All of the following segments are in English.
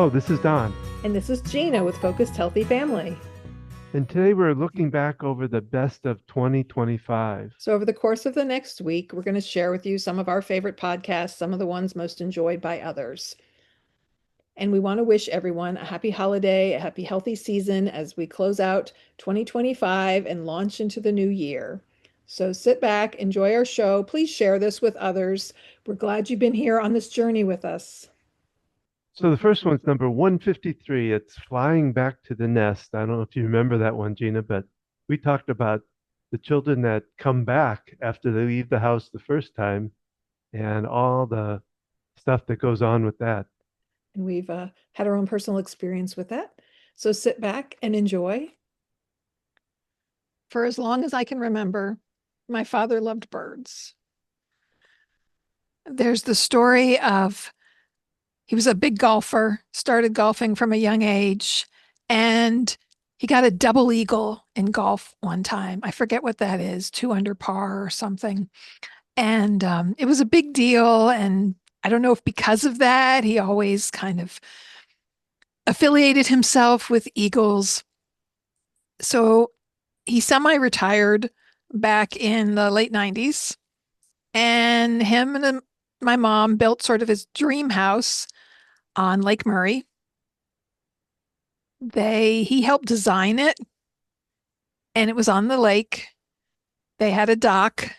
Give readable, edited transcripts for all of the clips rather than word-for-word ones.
Hello, this is Don, And this is Gina with Focused Healthy Family. and today we're looking back over the best of 2025. So, over the course of the next week, we're going to share with you some of our favorite podcasts, some of the ones most enjoyed by others. And we want to wish everyone a happy holiday, a happy healthy season as we close out 2025 and launch into the new year. So, sit back, enjoy our show. Please share this with others. We're glad you've been here on this journey with us. So the first one's number 153. It's Flying Back to the Nest. I don't know if you remember that one, Gina, but we talked about the children that come back after they leave the house the first time and all the stuff that goes on with that. And we've had our own personal experience with that. So, sit back and enjoy. For as long as I can remember, my father loved birds. There's the story of he was a big golfer, started golfing from a young age, and he got a double eagle in golf one time. I forget what that is, 2 under par or something. And it was a big deal. And I don't know if because of that, he always kind of affiliated himself with eagles. So he semi-retired back in the late 90s, and him and my mom built sort of his dream house on Lake Murray. He helped design it, and it was on the lake. They had a dock,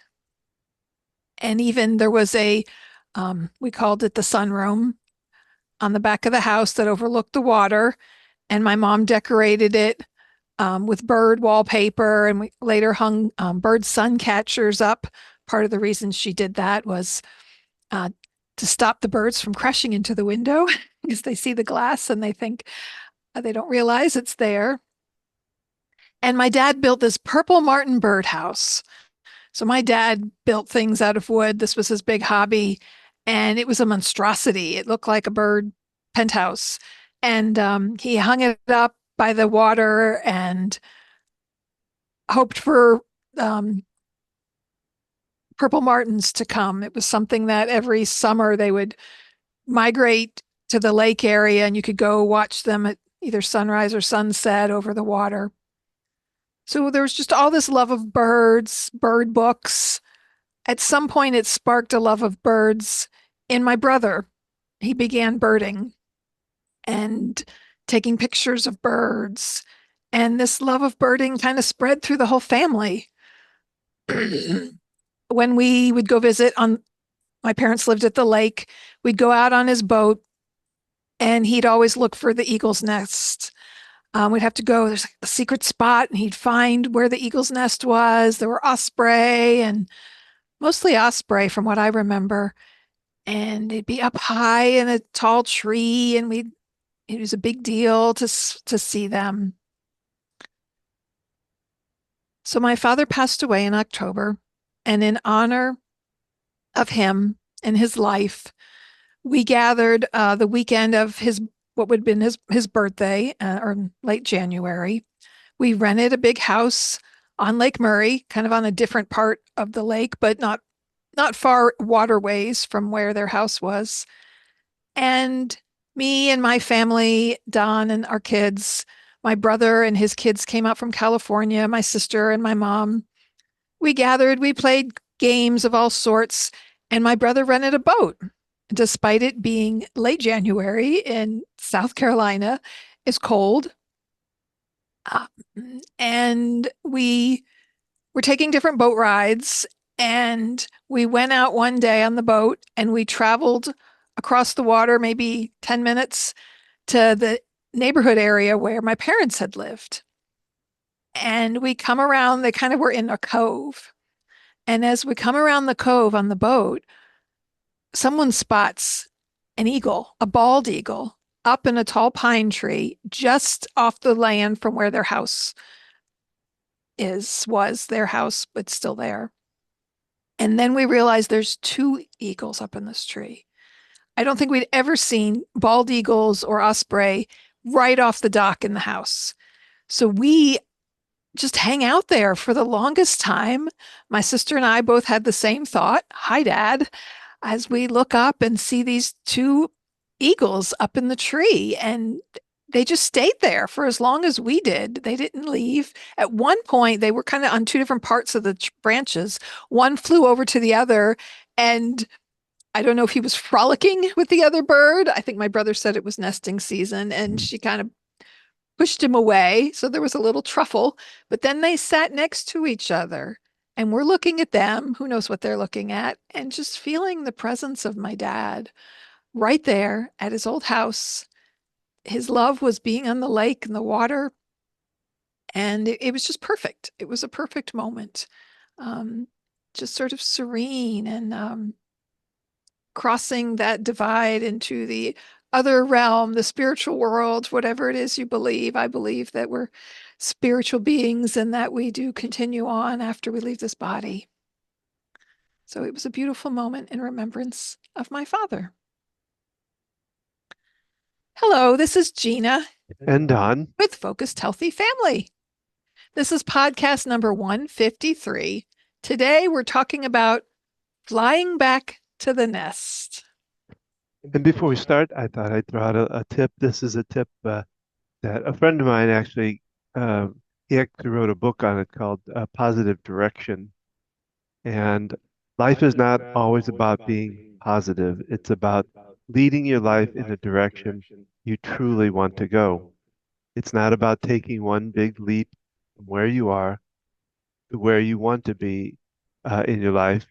and even there was we called it the sunroom on the back of the house that overlooked the water, and my mom decorated it with bird wallpaper, and we later hung bird sun catchers up. Part of the reason she did that was to stop the birds from crashing into the window because they see the glass and they think they don't realize it's there. And my dad built this purple martin birdhouse. So my dad built things out of wood. This was his big hobby, and it was a monstrosity. It looked like a bird penthouse. And he hung it up by the water and hoped for purple martins to come. It was something that every summer they would migrate to the lake area, and you could go watch them at either sunrise or sunset over the water. So there was just all this love of birds, bird books. At some point, it sparked a love of birds in my brother. He began birding and taking pictures of birds. And this love of birding kind of spread through the whole family. When we would go visit my parents lived at the lake, we'd go out on his boat, and he'd always look for the eagle's nest. We'd have to go, there's a secret spot, and he'd find where the eagle's nest was. There were osprey, and mostly osprey from what I remember. And it'd be up high in a tall tree, and it was a big deal to see them. So my father passed away in October, and in honor of him and his life, we gathered the weekend of what would have been his birthday, or late January. We rented a big house on Lake Murray, kind of on a different part of the lake, but not far waterways from where their house was. And me and my family, Don and our kids, my brother and his kids came out from California, my sister and my mom. We gathered, we played games of all sorts, and my brother rented a boat. Despite it being late January in South Carolina, it's cold. And we were taking different boat rides, and we went out one day on the boat, and we traveled across the water, maybe 10 minutes, to the neighborhood area where my parents had lived. And we come around, they kind of were in a cove. And as we come around the cove on the boat, someone spots an eagle, a bald eagle, up in a tall pine tree just off the land from where their house was their house, but still there. And then we realized there's 2 eagles up in this tree. I don't think we'd ever seen bald eagles or osprey right off the dock in the house. So we just hang out there for the longest time. My sister and I both had the same thought. Hi, Dad. As we look up and see these 2 eagles up in the tree, and they just stayed there for as long as we did. They didn't leave. At one point, they were kind of on two different parts of the branches. One flew over to the other, and I don't know if he was frolicking with the other bird. I think my brother said it was nesting season, and she kind of pushed him away. So there was a little truffle, but then they sat next to each other. And we're looking at them, who knows what they're looking at, and just feeling the presence of my dad right there at his old house. His love was being on the lake and the water, and it was just perfect. It was a perfect moment, um, just sort of serene and crossing that divide into the other realm, the spiritual world, whatever it is you believe. I believe that we're spiritual beings and that we do continue on after we leave this body. So it was a beautiful moment in remembrance of my father. Hello, this is Gina And Don. with Focused Healthy Family. This is podcast number 153. Today we're talking about flying back to the nest. And before we start, I thought I'd throw out a tip. This is a tip that a friend of mine actually, uh, he actually wrote a book on it called Positive Direction. And life is not always about being positive. It's about leading your life in a direction you truly want to go. It's not about taking one big leap from where you are to where you want to be in your life.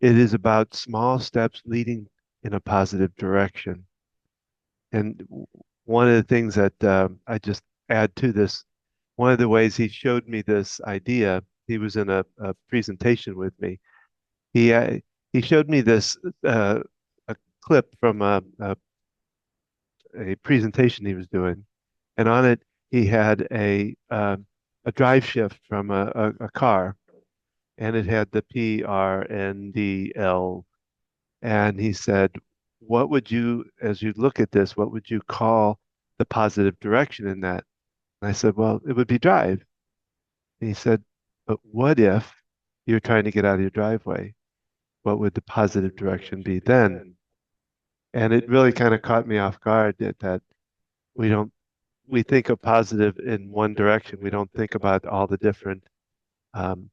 It is about small steps leading in a positive direction. And one of the things that I just add to this, one of the ways he showed me this idea, he was in a presentation with me. He uh, he showed me this a clip from a presentation he was doing, and on it he had a drive shift from a car, and it had the PRNDL. And he said, what would you, as you look at this, what would you call the positive direction in that? And I said, well, it would be drive. And he said, but what if you're trying to get out of your driveway? What would the positive direction be then? And it really kind of caught me off guard that we don't, we think of positive in one direction. We don't think about all the different um,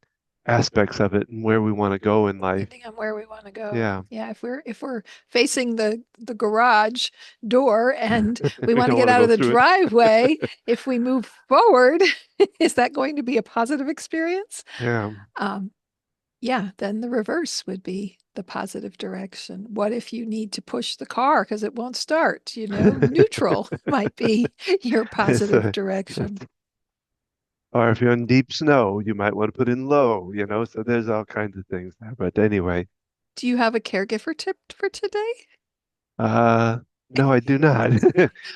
aspects of it and where we want to go in life. Depending on where we want to go. Yeah. Yeah, if we're facing the garage door and we We want to don't get want to out go of the through driveway, it. if we move forward, is that going to be a positive experience? Yeah. Um, yeah, then the reverse would be the positive direction. What if you need to push the car because it won't start? Neutral might be your It's positive direction. or if you're in deep snow, you might want to put in low. So there's all kinds of things there. But anyway, Do you have a caregiver tip for today? uh, no, I do not.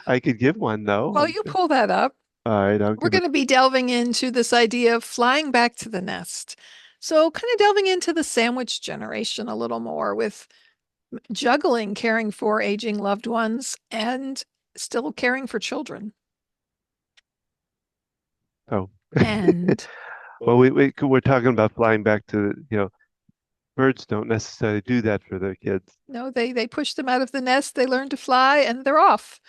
I could give one though. Well, you pull that up. All right, I'll We're give going it. to be delving into this idea of flying back to the nest. So, kind of delving into the sandwich generation a little more with juggling caring for aging loved ones and still caring for children. Oh, And well, we're talking about flying back to. Birds don't necessarily do that for their kids. no, they push them out of the nest, they learn to fly, and they're off.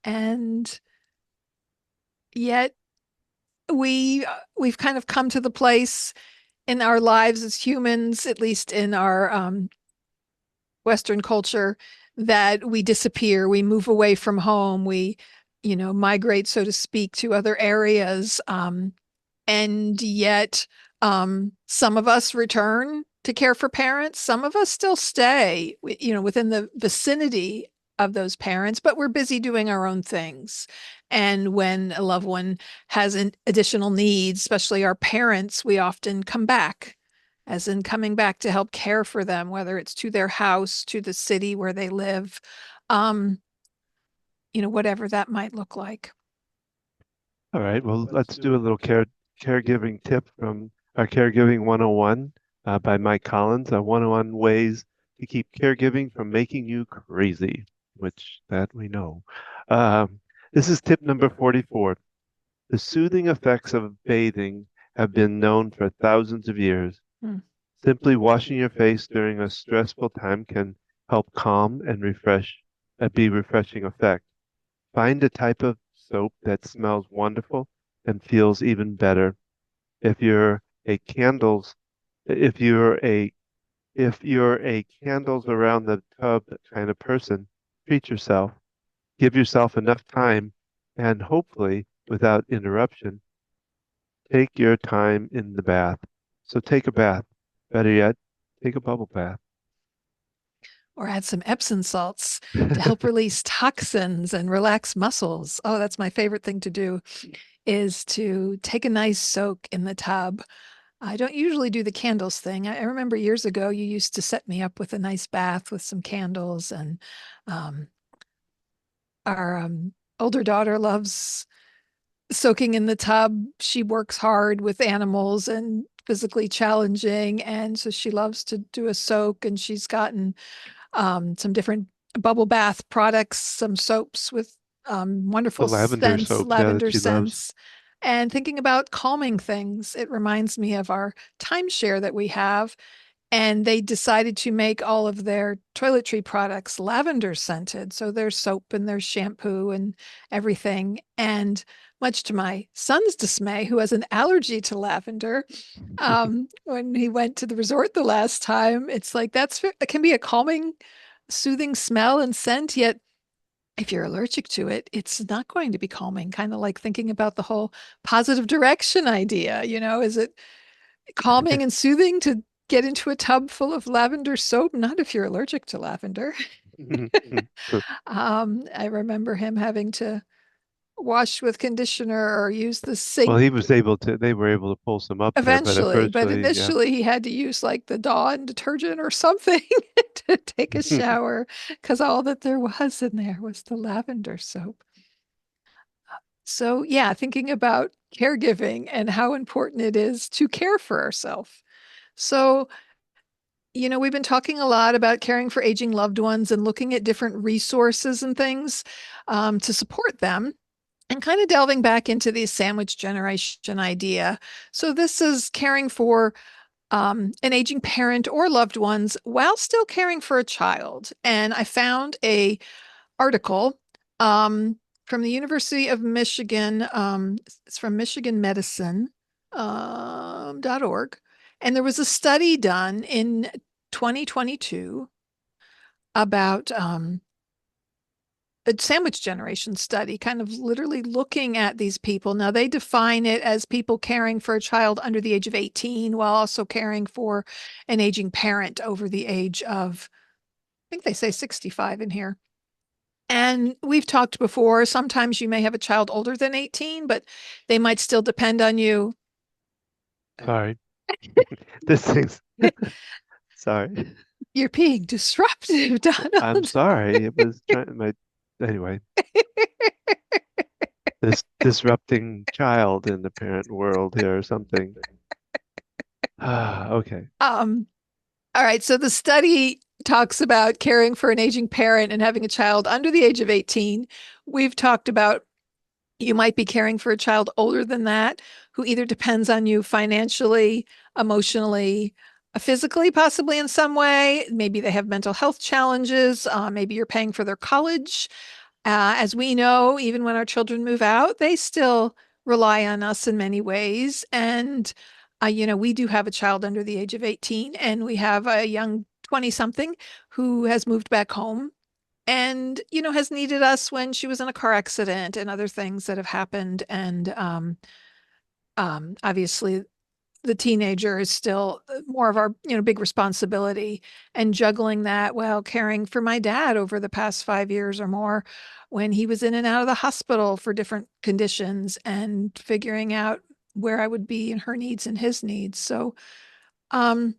And yet we've kind of come to the place in our lives as humans, at least in our Western culture, that we disappear, we move away from home, we, migrate, so to speak, to other areas. And yet, some of us return to care for parents. Some of us still stay, within the vicinity of those parents, but we're busy doing our own things. And when a loved one has additional needs, especially our parents, we often come back, as in coming back to help care for them, whether it's to their house, to the city where they live, um, whatever that might look like. All right, well, let's do a little caregiving tip from our Caregiving 101 by Mike Collins, 101 ways to keep caregiving from making you crazy, which that we know. Um, this is tip number 44. The soothing effects of bathing have been known for thousands of years. Hmm. Simply washing your face during a stressful time can help calm and refresh a be refreshing effect. Find a type of soap that smells wonderful and feels even better. If you're a candles, if you're a if you're a candles around the tub kind of person, treat yourself. Give yourself enough time and hopefully without interruption, take your time in the bath. So take a bath. Better yet, take a bubble bath. Or add some Epsom salts to help release toxins and relax muscles. Oh, that's my favorite thing to do is to take a nice soak in the tub. I don't usually do the candles thing. I remember years ago you used to set me up with a nice bath with some candles, and um, our older daughter loves soaking in the tub. She works hard with animals and physically challenging, and so she loves to do a soak. And she's gotten some different bubble bath products, some soaps with The wonderful lavender scents, soaps, yeah, that lavender she loves. scents. And thinking about calming things, it reminds me of our timeshare that we have. And they decided to make all of their toiletry products lavender scented. So there's soap and there's shampoo and everything. And much to my son's dismay, who has an allergy to lavender, when he went to the resort the last time, it's like it can be a calming, soothing smell and scent. Yet, if you're allergic to it, it's not going to be calming. Kind of like thinking about the whole positive direction idea. Is it calming and soothing to get into a tub full of lavender soap? Not if you're allergic to lavender. I remember him having to wash with conditioner or use the Well, sink they were able to pull some up there, but eventually, but yeah. initially he had to use like the Dawn detergent or something to take a shower because all that there was in there was the lavender soap. So, yeah, thinking about caregiving and how important it is to care for ourselves. So, we've been talking a lot about caring for aging loved ones and looking at different resources and things to support them, and kind of delving back into the sandwich generation idea. So, this is caring for an aging parent or loved ones while still caring for a child. And I found a article from the University of Michigan. It's from Michigan Medicine .org. And there was a study done in 2022 about a sandwich generation study, kind of literally looking at these people. Now, they define it as people caring for a child under the age of 18 while also caring for an aging parent over the age of, I think they say 65 in here. And we've talked before, sometimes you may have a child older than 18, but they might still depend on you. Sorry. This thing's sorry. You're being disruptive, I'm Donald. sorry. It was trying my anyway, this disrupting child in the parent world here or something. Ah, okay. Um, all right. So the study talks about caring for an aging parent and having a child under the age of 18. We've talked about you might be caring for a child older than that who either depends on you financially, emotionally, physically, possibly in some way. Maybe they have mental health challenges. Maybe you're paying for their college. As we know, even when our children move out, they still rely on us in many ways. And, we do have a child under the age of 18, and we have a young 20 something who has moved back home and, has needed us when she was in a car accident and other things that have happened. And obviously, the teenager is still more of our big responsibility, and juggling that while caring for my dad over the past 5 years or more when he was in and out of the hospital for different conditions, and figuring out where I would be in her needs and his needs. Um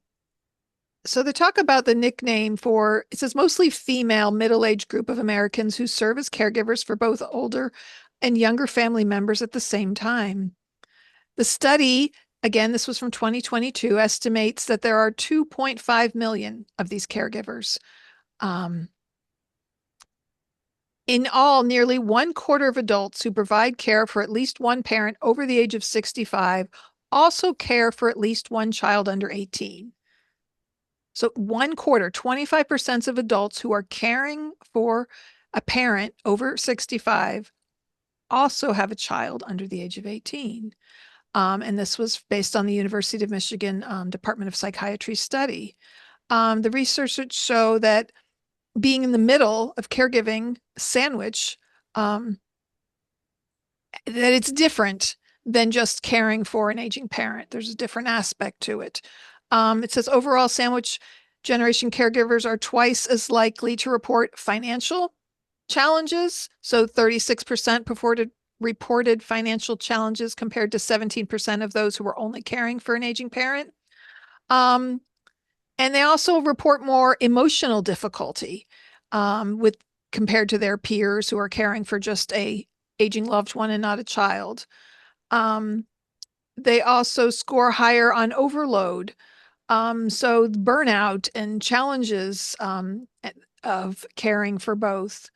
so they talk about the nickname for, it says, mostly female middle-aged group of Americans who serve as caregivers for both older and younger family members at the same time. The study, again, this was from 2022, estimates that there are 2.5 million of these caregivers. Um, in all, nearly one quarter of adults who provide care for at least one parent over the age of 65 also care for at least one child under 18. So one quarter, 25% of adults who are caring for a parent over 65 also have a child under the age of 18. And this was based on the University of Michigan Department of Psychiatry study. The research show that being in the middle of caregiving sandwich, that it's different than just caring for an aging parent. There's a different aspect to it. It says overall sandwich generation caregivers are twice as likely to report financial challenges. So 36% reported financial challenges compared to 17% of those who were only caring for an aging parent. Um, and they also report more emotional difficulty with compared to their peers who are caring for just a aging loved one and not a child. Um, they also score higher on overload. So burnout and challenges of caring for both.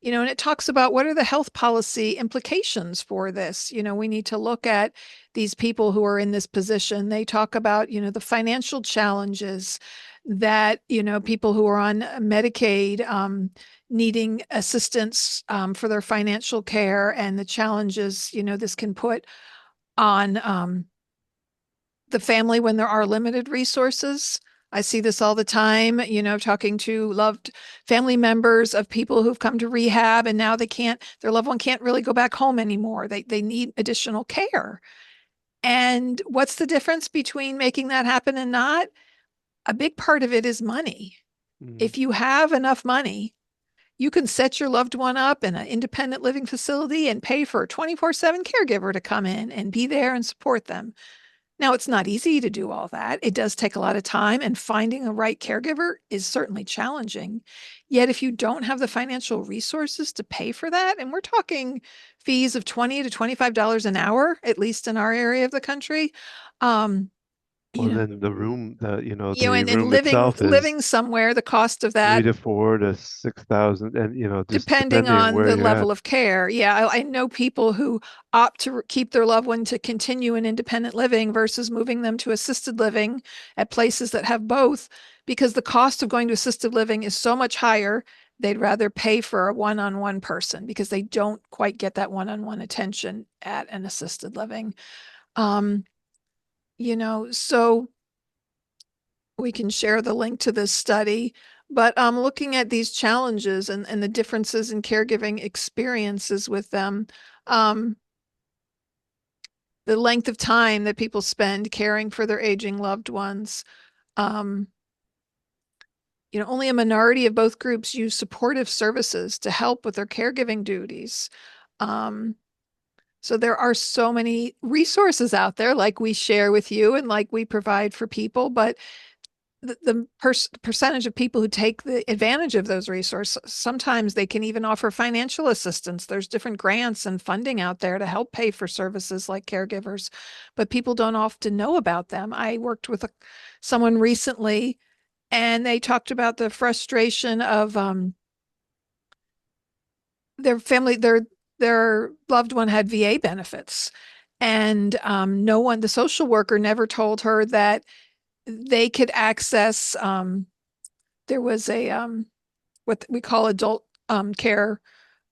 And it talks about what are the health policy implications for this. We need to look at these people who are in this position. They talk about, the financial challenges that, people who are on Medicaid needing assistance for their financial care and the challenges, this can put on the family when there are limited resources. I see this all the time, talking to loved family members of people who've come to rehab and now their loved one can't really go back home anymore. They need additional care. And what's the difference between making that happen and not? A big part of it is money. Mm. If you have enough money, you can set your loved one up in an independent living facility and pay for a 24/7 caregiver to come in and be there and support them. Now, it's not easy to do all that. It does take a lot of time, and finding a right caregiver is certainly challenging. Yet, if you don't have the financial resources to pay for that, and we're talking fees of $20 to $25 an hour, at least in our area of the country, um, you Well, know, then the room, the and room living itself is living somewhere, the cost of three that to four to 6,000, and just depending depending on on where the you're at. level of care. Yeah, I know people who opt to keep their loved one to continue in independent living versus moving them to assisted living at places that have both, because the cost of going to assisted living is so much higher. They'd rather pay for a one-on-one person because they don't quite get that one-on-one attention at an assisted living. Um, so we can share the link to this study. But looking at these challenges and the differences in caregiving experiences with them, um, the length of time that people spend caring for their aging loved ones. Um, Only a minority of both groups use supportive services to help with their caregiving duties. Um, so there are so many resources out there, like we share with you and like we provide for people, but the percentage of people who take the advantage of those resources, sometimes they can even offer financial assistance. There's different grants and funding out there to help pay for services like caregivers, but people don't often know about them. I worked with someone recently, and they talked about the frustration of their family, their loved one had VA benefits, and no one, the social worker never told her that they could access there was a what we call adult care,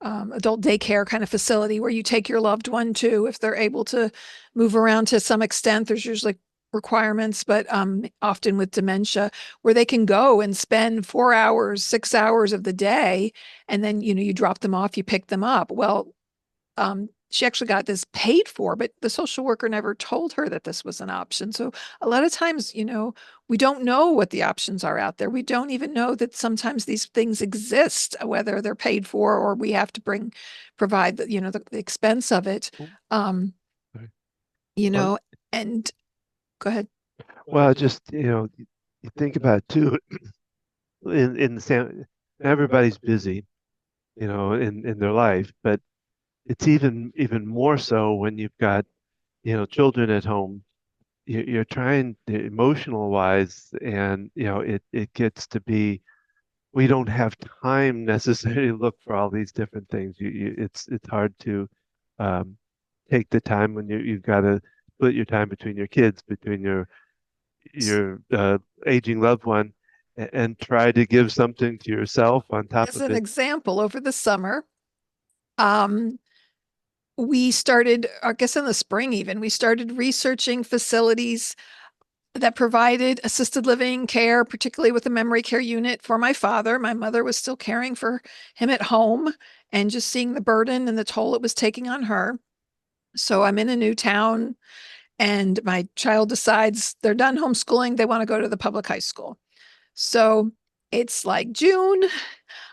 adult daycare kind of facility where you take your loved one to if they're able to move around to some extent. There's usually requirements, but often with dementia, where they can go and spend 4 hours, 6 hours of the day, and then you drop them off, you pick them up. Well, she actually got this paid for, but the social worker never told her that this was an option. So a lot of times, we don't know what the options are out there. We don't even know that sometimes these things exist, whether they're paid for or we have to provide the expense of it. Oh, Um, sorry. you Well, know, and go ahead. well, just you think about it too. In the same, everybody's busy, in their life, but it's even more so when you've got children at home. You're trying to, emotional wise, and it gets to be, we don't have time necessarily to look for all these different things. It's hard to um, take the time when you've got to split your time between your kids, between your aging loved one, and try to give something to yourself on top As of an it. example, over the summer, um, we started, I guess in the spring even, we started researching facilities that provided assisted living care, particularly with a memory care unit for my father. My mother was still caring for him at home and just seeing the burden and the toll it was taking on her. So I'm in a new town and my child decides they're done homeschooling. They want to go to the public high school. So it's like June.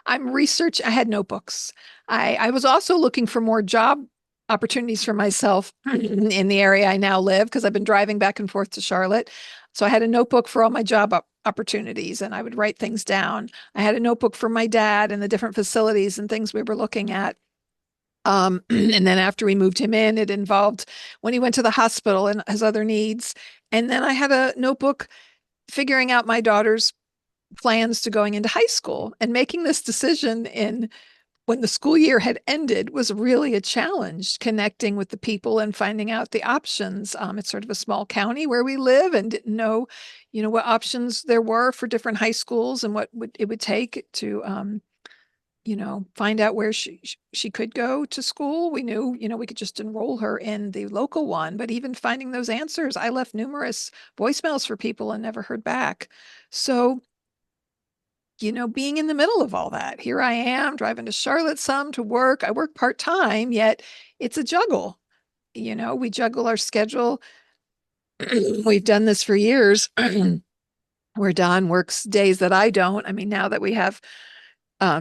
I'm research. I had notebooks. I was also looking for more job opportunities for myself in the area I now live because I've been driving back and forth to Charlotte. So I had a notebook for all my job opportunities and I would write things down. I had a notebook for my dad and the different facilities and things we were looking at. And then after we moved him in, it involved when he went to the hospital and his other needs. And then I had a notebook figuring out my daughter's plans to going into high school and making this decision in when the school year had ended was really a challenge connecting with the people and finding out the options. It's sort of a small county where we live and didn't know, what options there were for different high schools and what it would take to, find out where she could go to school. We knew, we could just enroll her in the local one, but even finding those answers, I left numerous voicemails for people and never heard back. So being in the middle of all that. Here I am driving to Charlotte some to work. I work part time, yet it's a juggle. We juggle our schedule. We've done this for years. Where Don works days that I don't. I mean, now that we have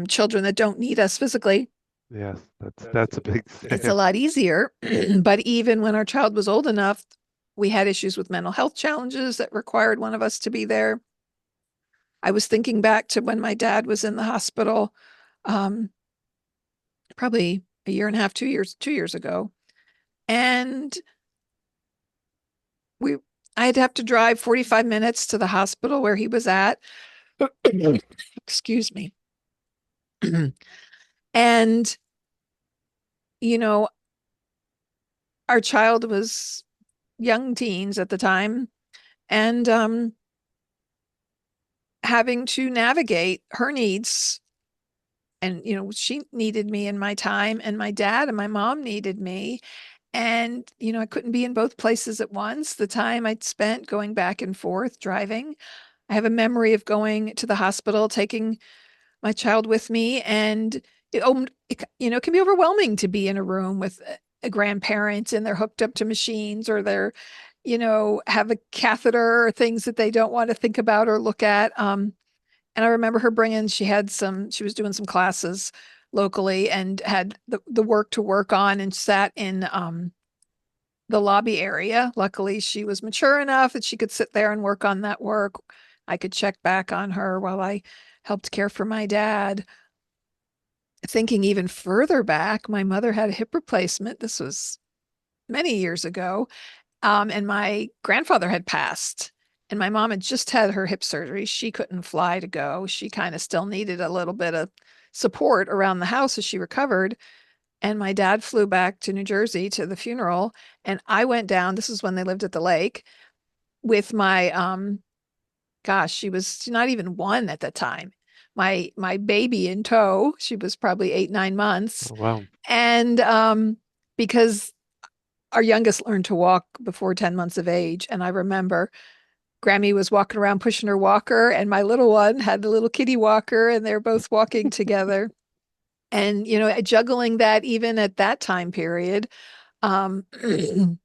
children that don't need us physically, Yes, that's a big it's a thing. lot easier. But even when our child was old enough, we had issues with mental health challenges that required one of us to be there. I was thinking back to when my dad was in the hospital, um, probably a year and a half, 2 years ago. And we I'd have to drive 45 minutes to the hospital where he was at. Excuse me. And, you know, our child was young teens at the time and having to navigate her needs. And, she needed me in my time, and my dad and my mom needed me. And, I couldn't be in both places at once. The time I'd spent going back and forth driving. I have a memory of going to the hospital, taking my child with me, and it can be overwhelming to be in a room with a grandparent and they're hooked up to machines or they're, have a catheter or things that they don't want to think about or look at. And I remember her she was doing some classes locally and had the work to work on and sat in the lobby area. Luckily, she was mature enough that she could sit there and work on that work. I could check back on her while I helped care for my dad. Thinking even further back, my mother had a hip replacement. This was many years ago. And my grandfather had passed, and my mom had just had her hip surgery. She couldn't fly to go. She kind of still needed a little bit of support around the house as she recovered. And my dad flew back to New Jersey to the funeral. And I went down. This is when they lived at the lake with my gosh, she was not even one at the time. My baby in tow. She was probably 8, 9 months. Oh, wow. And because our youngest learned to walk before 10 months of age. And I remember Grammy was walking around pushing her walker, and my little one had the little kitty walker, and they're both walking together. And, juggling that even at that time period, um,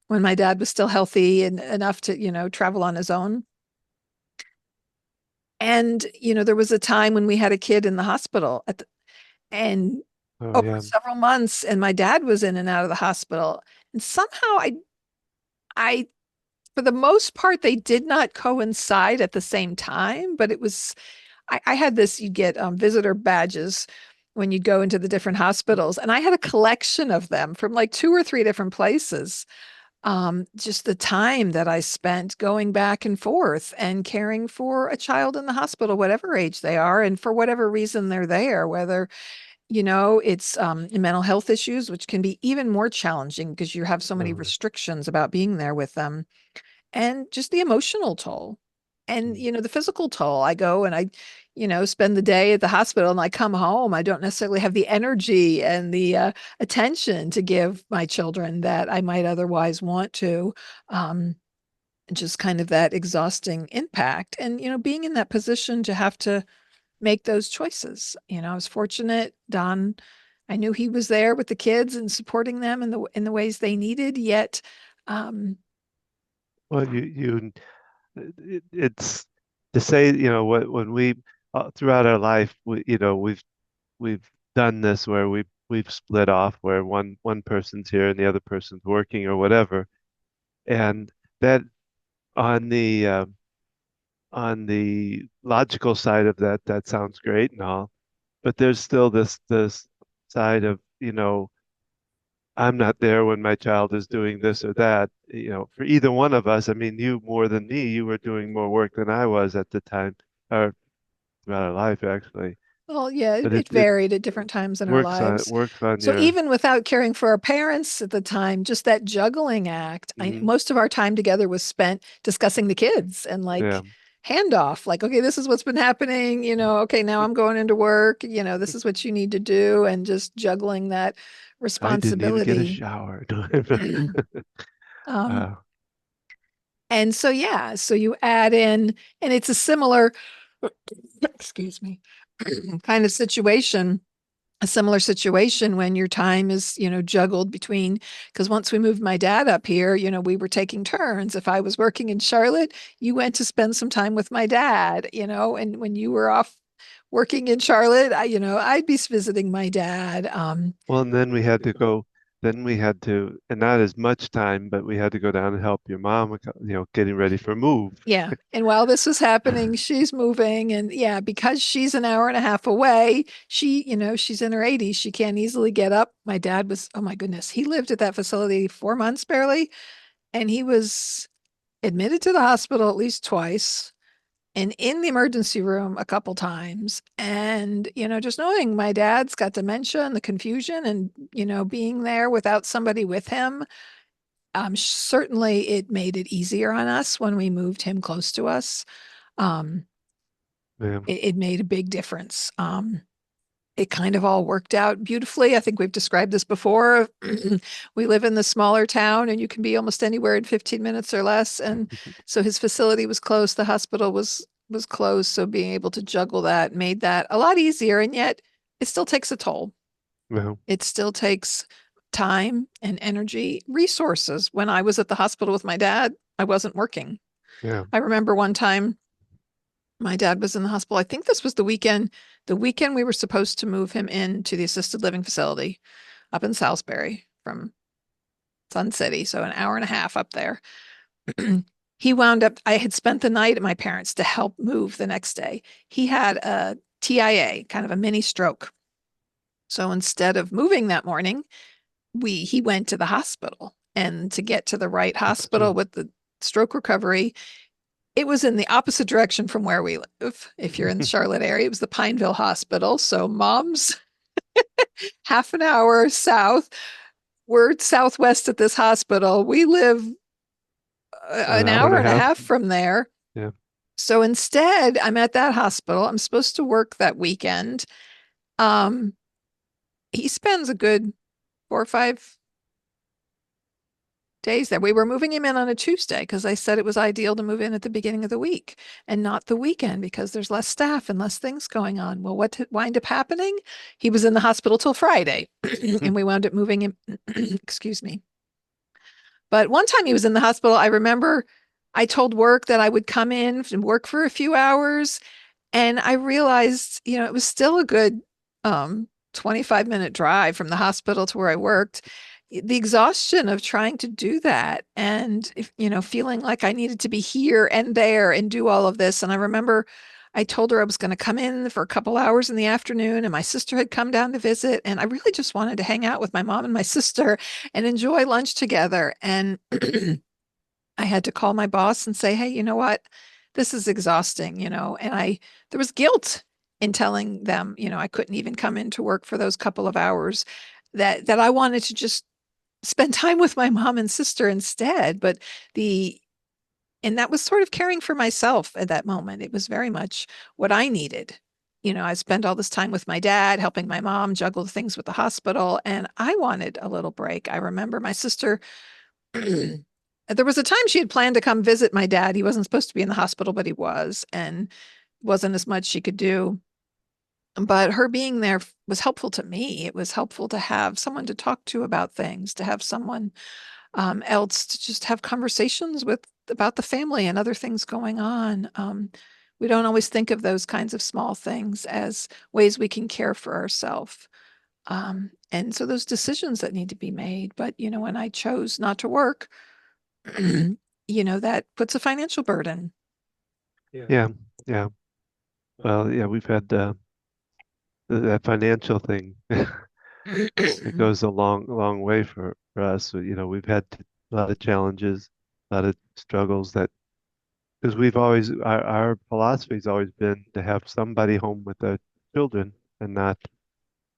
when my dad was still healthy and enough to, travel on his own. And, there was a time when we had a kid in the hospital and Oh, over yeah. several months, and my dad was in and out of the hospital. And somehow I, for the most part, they did not coincide at the same time, but I had this, you get visitor badges when you go into the different hospitals, and I had a collection of them from like two or three different places. Just the time that I spent going back and forth and caring for a child in the hospital, whatever age they are, and for whatever reason they're there, whether, it's mental health issues, which can be even more challenging because you have so many Oh, restrictions about being there with them, and just the emotional toll. and the physical toll. I go and I spend the day at the hospital, and I come home, I don't necessarily have the energy and the attention to give my children that I might otherwise want to. um, just kind of that exhausting impact, and being in that position to have to make those choices. I was fortunate. Don, I knew he was there with the kids and supporting them in the ways they needed, yet um, Well, it's to say, when we throughout our life, we've done this where we've split off, where one person's here and the other person's working or whatever, and that on the logical side of that, that sounds great and all, but there's still this side of, I'm not there when my child is doing this or that. For either one of us, I mean, you more than me, you were doing more work than I was at the time, or throughout our life, actually. well, yeah, But it varied at different times in our lives. works on So your. even without caring for our parents at the time, just that juggling act, Mhm. most of our time together was spent discussing the kids and Yeah, like handoff, like, okay, this is what's been happening, okay, now I'm going into work, this is what you need to do, and just juggling that I didn't even get a responsibility. shower. um, uh, and so, yeah, so you add in, and it's a similar, excuse me, kind of situation, a similar situation when your time is, juggled between, because once we moved my dad up here, we were taking turns. If I was working in Charlotte, you went to spend some time with my dad, and when you were off working in Charlotte, I'd be visiting my dad. well, and then we had to go. Then we had to, and not as much time, but we had to go down and help your mom, getting ready for move. Yeah. And while this was happening, she's moving. And yeah, because she's an hour and a half away, she's in her 80s. She can't easily get up. My dad was, oh my goodness, he lived at that facility 4 months barely. And he was admitted to the hospital at least twice and in the emergency room a couple times. And, just knowing my dad's got dementia and the confusion and, being there without somebody with him, certainly it made it easier on us when we moved him close to us. Um, Yeah. it made a big difference. It kind of all worked out beautifully. I think we've described this before. We live in the smaller town and you can be almost anywhere in 15 minutes or less. And so his facility was close, the hospital was close. So being able to juggle that made that a lot easier. And yet it still takes a toll. Well, It still takes time and energy, resources. When I was at the hospital with my dad, I wasn't working. yeah. I remember one time my dad was in the hospital. I think this was the weekend we were supposed to move him into the assisted living facility up in Salisbury from Sun City, so an hour and a half up there. He wound up, I had spent the night at my parents to help move the next day. He had a TIA, kind of a mini stroke. So instead of moving that morning, he went to the hospital. And to get to the right That's hospital true. with the stroke recovery, it was in the opposite direction from where we live. If you're in the Charlotte area, it was the Pineville Hospital. So mom's half an hour south. We're southwest at this hospital. We live An an hour and hour a and a half. half from there. Yeah. So instead, I'm at that hospital. I'm supposed to work that weekend. Um, he spends a good 4 or 5 days there. We were moving him in on a Tuesday because I said it was ideal to move in at the beginning of the week and not the weekend because there's less staff and less things going on. Well, what wind up happening? He was in the hospital till Friday and we wound up moving him. Excuse me. But one time he was in the hospital, I remember I told work that I would come in and work for a few hours. And I realized, it was still a good 25-minute drive from the hospital to where I worked. The exhaustion of trying to do that and if, feeling like I needed to be here and there and do all of this. And I remember I told her I was going to come in for a couple hours in the afternoon and my sister had come down to visit. And I really just wanted to hang out with my mom and my sister and enjoy lunch together. And I had to call my boss and say, hey, you know what? This is exhausting, and there was guilt in telling them, I couldn't even come into work for those couple of hours that I wanted to just spend time with my mom and sister instead. But the And that was sort of caring for myself at that moment. It was very much what I needed. I spent all this time with my dad, helping my mom juggle things with the hospital, and I wanted a little break. I remember my sister, there was a time she had planned to come visit my dad. He wasn't supposed to be in the hospital, but he was, and wasn't as much she could do. But her being there was helpful to me. It was helpful to have someone to talk to about things, to have someone else to just have conversations with about the family and other things going on. We don't always think of those kinds of small things as ways we can care for ourselves. And so those decisions that need to be made. But, when I chose not to work, that puts a financial burden. Yeah, yeah. Well, yeah, we've had that financial thing. It goes a long way for us. So, we've had a lot of challenges, a lot of struggles that because we've always our philosophy has always been to have somebody home with the children and not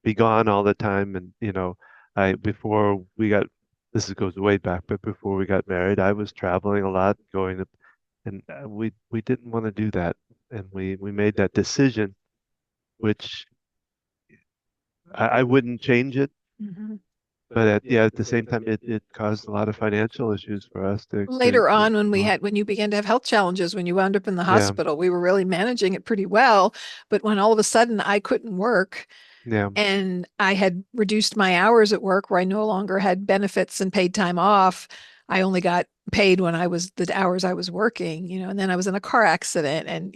be gone all the time. And I before we got this goes way back, but before we got married, I was traveling a lot, going to, and we didn't want to do that, and we made that decision, which I wouldn't change it. Mhm. But at the same time, it caused a lot of financial issues for us Later to on, when you began to have health challenges, when you wound up in the yeah, hospital, we were really managing it pretty well. But when all of a sudden I couldn't work, yeah, and I had reduced my hours at work where I no longer had benefits and paid time off. I only got paid when I was the hours I was working, and then I was in a car accident and,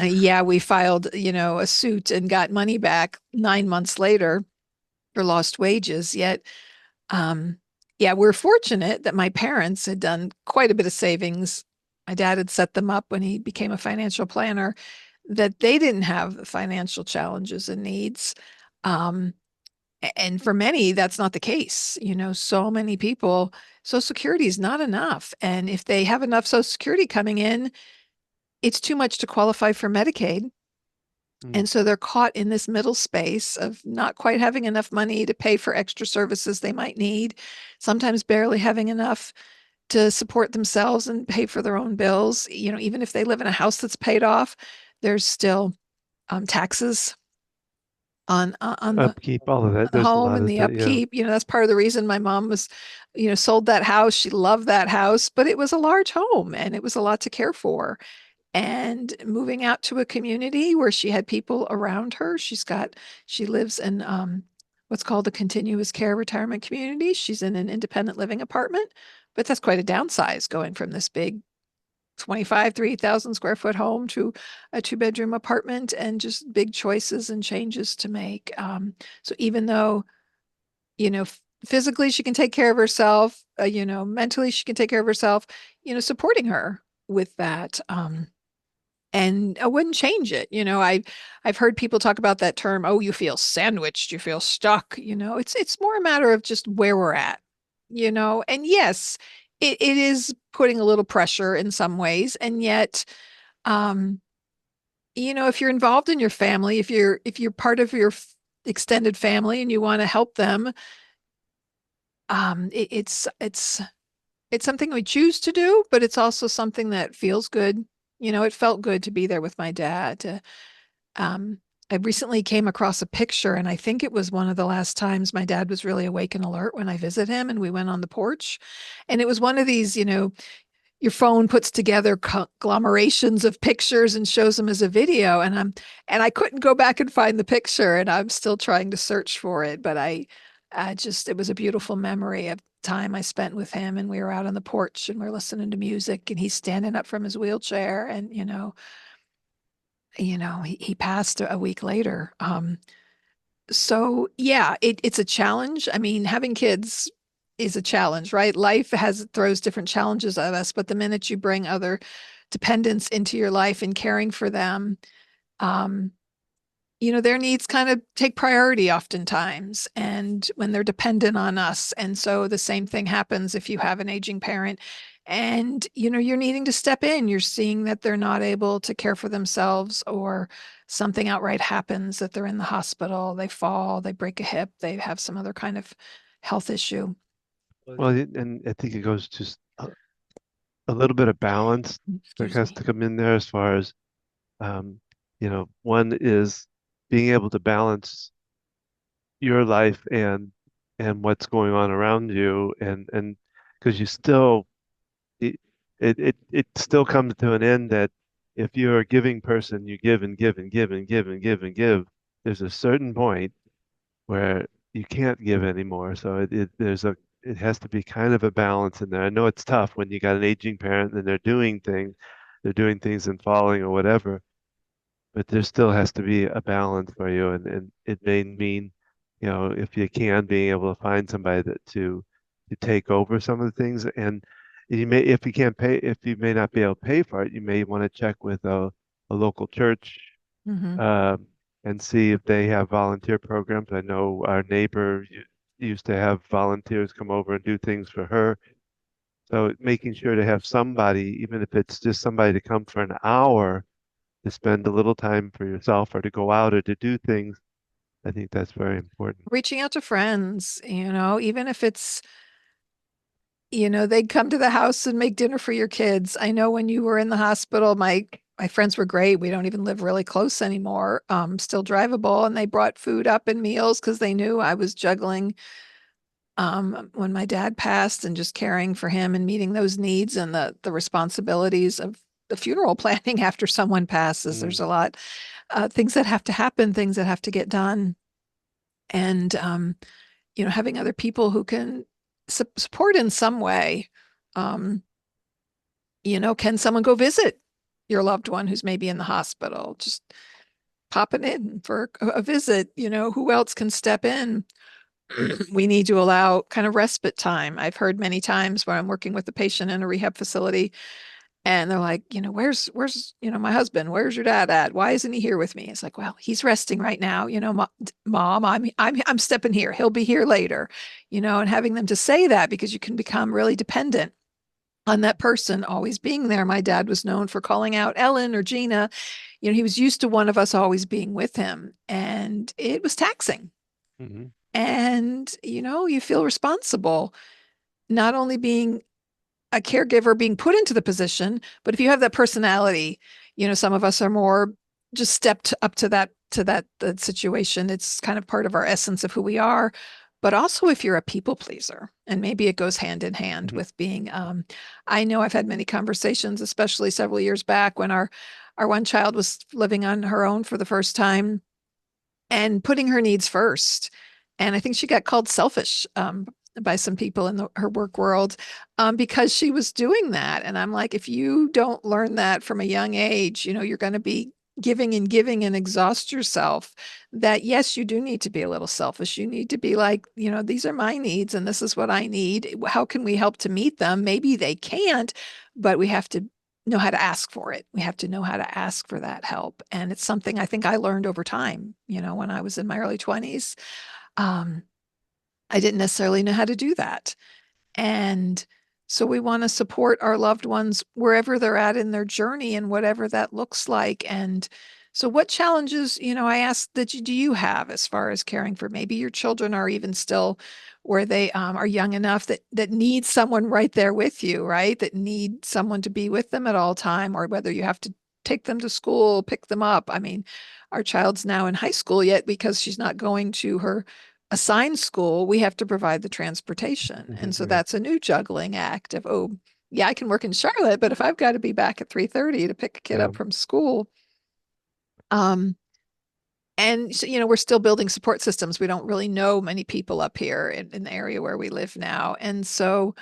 yeah, we filed, a suit and got money back 9 months later for lost wages. Yet, um, yeah, we're fortunate that my parents had done quite a bit of savings. My dad had set them up when he became a financial planner, that they didn't have financial challenges and needs. Um, and for many, that's not the case. So many people, Social Security is not enough. And if they have enough Social Security coming in, it's too much to qualify for Medicaid. mm, And so they're caught in this middle space of not quite having enough money to pay for extra services they might need, sometimes barely having enough to support themselves and pay for their own bills. Even if they live in a house that's paid off, there's still taxes on upkeep, all of that. the There's a home lot and of the that. Yeah, upkeep. That's part of the reason my mom was, sold that house. She loved that house, but it was a large home and it was a lot to care for. And moving out to a community where she had people around her, she lives in what's called a continuous care retirement community. She's in an independent living apartment, but that's quite a downsize going from this big 25, 3,000 square foot home to a two-bedroom apartment, and just big choices and changes to make. So even though, physically she can take care of herself, mentally she can take care of herself, supporting her with that. And I wouldn't change it. I've heard people talk about that term, oh, you feel sandwiched, you feel stuck. It's more a matter of just where we're at, and yes, it is putting a little pressure in some ways. And yet, um, if you're involved in your family, if you're part of your extended family and you want to help them, it's something we choose to do, but it's also something that feels good. It felt good to be there with my dad. Um, I recently came across a picture, and I think it was one of the last times my dad was really awake and alert when I visit him, and we went on the porch. And it was one of these, your phone puts together conglomerations of pictures and shows them as a video. And I couldn't go back and find the picture, and I'm still trying to search for it. But it was a beautiful memory of time I spent with him, and we were out on the porch and we're listening to music, and he's standing up from his wheelchair, and he passed a week later. So yeah, it's a challenge. I mean, having kids is a challenge, right? Life throws different challenges at us, but the minute you bring other dependents into your life and caring for them, um, their needs kind of take priority oftentimes, and when they're dependent on us. And so the same thing happens if you have an aging parent and you're needing to step in. You're seeing that they're not able to care for themselves, or something outright happens, that they're in the hospital, they fall, they break a hip, they have some other kind of health issue. well, and I think it goes to a little bit of balance that Excuse has me. to come in there as far as um, one is being able to balance your life and what's going on around you and because you still it, it still comes to an end that if you're a giving person, you give and give and give and give and give and give. There's a certain point where you can't give anymore. So it has to be kind of a balance in there. I know it's tough when you got an aging parent and they're doing things and falling or whatever, but there still has to be a balance for you. And it may mean, if you can, being able to find somebody to take over some of the things. And if you can't pay, if you may not be able to pay for it, you may want to check with a local church, Hmm. uh, and see if they have volunteer programs. I know our neighbor used to have volunteers come over and do things for her. So making sure to have somebody, even if it's just somebody to come for an hour, to spend a little time for yourself or to go out or to do things, I think that's very important. Reaching out to friends, even if it's, they'd come to the house and make dinner for your kids. I know when you were in the hospital, my friends were great. We don't even live really close anymore, still drivable, and they brought food up and meals because they knew I was juggling when my dad passed and just caring for him and meeting those needs and the responsibilities of the funeral planning after someone passes. There's Mm, a lot things that have to happen, things that have to get done, and having other people who can support in some way. Um, can someone go visit your loved one who's maybe in the hospital? Just popping in for a visit. Who else can step in? We need to allow kind of respite time. I've heard many times when I'm working with a patient in a rehab facility and they're like, where's, my husband, where's your dad at? Why isn't he here with me? It's like, well, he's resting right now. Mom, I'm stepping here. He'll be here later, and having them to say that because you can become really dependent on that person always being there. My dad was known for calling out Ellen or Gina. He was used to one of us always being with him and it was taxing. mhm, And, you feel responsible, not only being a caregiver being put into the position, but if you have that personality, some of us are more just stepped up to that situation. It's kind of part of our essence of who we are. But also if you're a people pleaser, and maybe it goes hand in hand mhm, with being, I know I've had many conversations, especially several years back when our one child was living on her own for the first time and putting her needs first. And I think she got called selfish by some people in her work world because she was doing that. And I'm like, if you don't learn that from a young age, you're going to be giving and exhaust yourself. That yes, you do need to be a little selfish. You need to be like, these are my needs and this is what I need. How can we help to meet them? Maybe they can't, but we have to know how to ask for it. We have to know how to ask for that help. And it's something I think I learned over time, when I was in my early 20s. Um, I didn't necessarily know how to do that. And so we want to support our loved ones wherever they're at in their journey and whatever that looks like. And so, what challenges, I asked that do you have as far as caring for maybe your children are even still where they are young enough that need someone right there with you, right? That need someone to be with them at all time, or whether you have to take them to school, pick them up. I mean, our child's now in high school yet because she's not going to her assigned school, we have to provide the transportation. And mhm, so right. that's a new juggling act of, oh, yeah, I can work in Charlotte, but if I've got to be back at 3:30 to pick a kid Yeah. up from school, um, and so, we're still building support systems. We don't really know many people up here in the area where we live now. And so,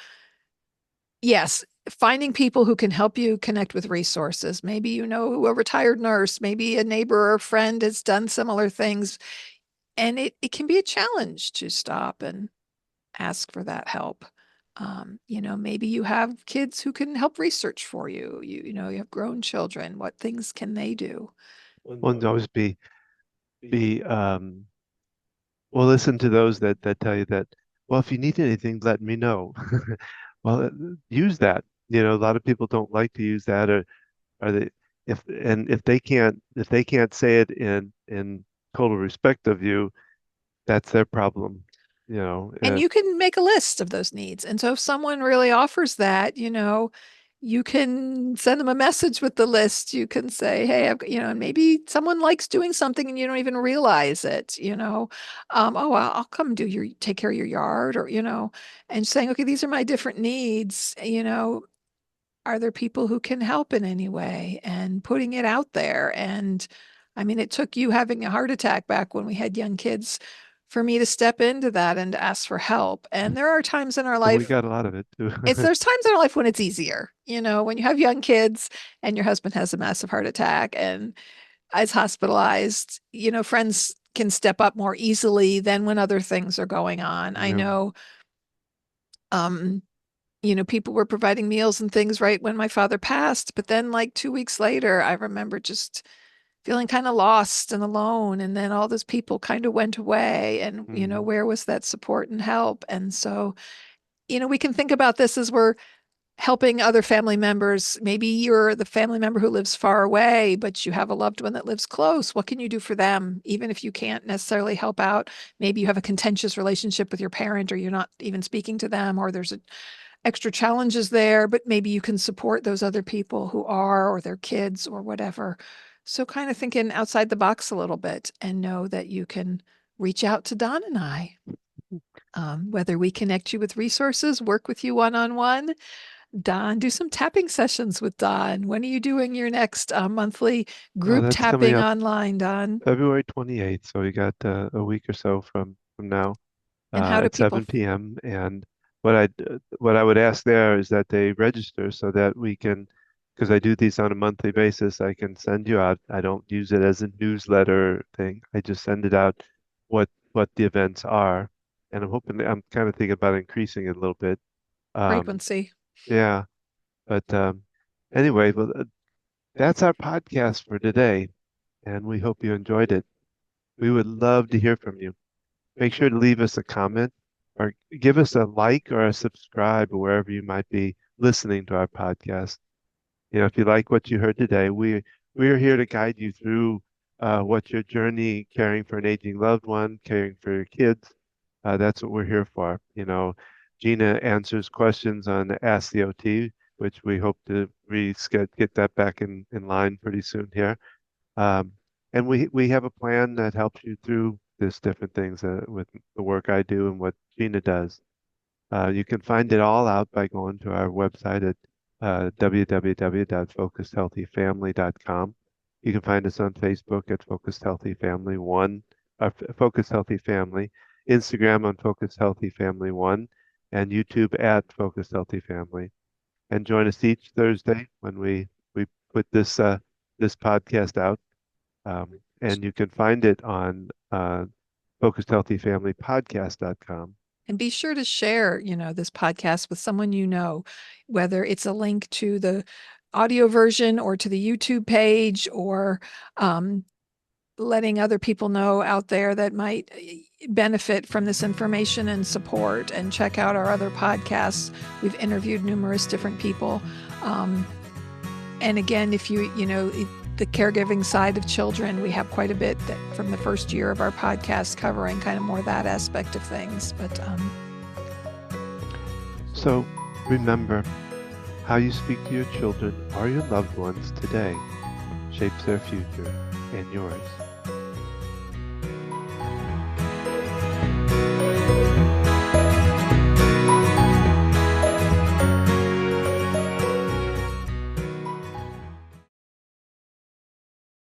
yes, finding people who can help you connect with resources. Maybe a retired nurse, maybe a neighbor or friend has done similar things. And it can be a challenge to stop and ask for that help. Maybe you have kids who can help research for you. You have grown children. What things can they do? Well, and always be well, listen to those that tell you that, well, if you need anything, let me know. Well, use that. A lot of people don't like to use that, or they if they can't say it in total respect of you, that's their problem. You know, And uh, you can make a list of those needs. And so if someone really offers that, You can send them a message with the list. You can say, hey, and maybe someone likes doing something and you don't even realize it. Oh, I'll come take care of your yard or, and saying, okay, these are my different needs. Are there people who can help in any way, and putting it out there. And I mean, it took you having a heart attack back when we had young kids for me to step into that and ask for help. And there are times in our And we life, got a lot of it too. there's times in our life when it's easier, when you have young kids and your husband has a massive heart attack and is hospitalized, friends can step up more easily than when other things are going on. I Yeah. know, um, people were providing meals and things right when my father passed, but then like 2 weeks later, I remember just feeling kind of lost and alone. And then all those people kind of went away, and, Mm. where was that support and help? And so, we can think about this as we're helping other family members. Maybe you're the family member who lives far away, but you have a loved one that lives close. What can you do for them? Even if you can't necessarily help out, maybe you have a contentious relationship with your parent, or you're not even speaking to them, or there's extra challenges there, but maybe you can support those other people who are, or their kids, or whatever. So kind of thinking outside the box a little bit, and know that you can reach out to Don and I. Whether we connect you with resources, work with you one-on-one. Don, do some tapping sessions with Don. When are you doing your next monthly group That's coming tapping up online, Don? February 28th. So we got a week or so from now. And how do At people 7 p.m. And what I would ask there is that they register so that we can, because I do these on a monthly basis, I can send you out. I don't use it as a newsletter thing. I just send it out what the events are, and I'm kind of thinking about increasing it a little bit. Um, frequency? yeah, but anyway, well, that's our podcast for today, and we hope you enjoyed it. We would love to hear from you. Make sure to leave us a comment or give us a like or a subscribe wherever you might be listening to our podcast. If you like what you heard today, we are here to guide you through what your journey caring for an aging loved one, caring for your kids. That's what we're here for. Gina answers questions on Ask the OT, which we hope to get that back in line pretty soon here. Um, and we have a plan that helps you through this different things with the work I do and what Gina does. You can find it all out by going to our website at www.focusedhealthyfamily.com. You can find us on Facebook at Focused Healthy Family One, Focused Healthy Family, Instagram on Focused Healthy Family One, and YouTube at Focused Healthy Family. And join us each Thursday when we put this podcast out. And you can find it on focusedhealthyfamilypodcast.com. And be sure to share, this podcast with someone whether it's a link to the audio version or to the YouTube page, or letting other people know out there that might benefit from this information and support, and check out our other podcasts. We've interviewed numerous different people. And again, if the caregiving side of children, we have quite a bit from the first year of our podcast covering kind of more that aspect of things. But so remember, how you speak to your children or your loved ones today shapes their future and yours.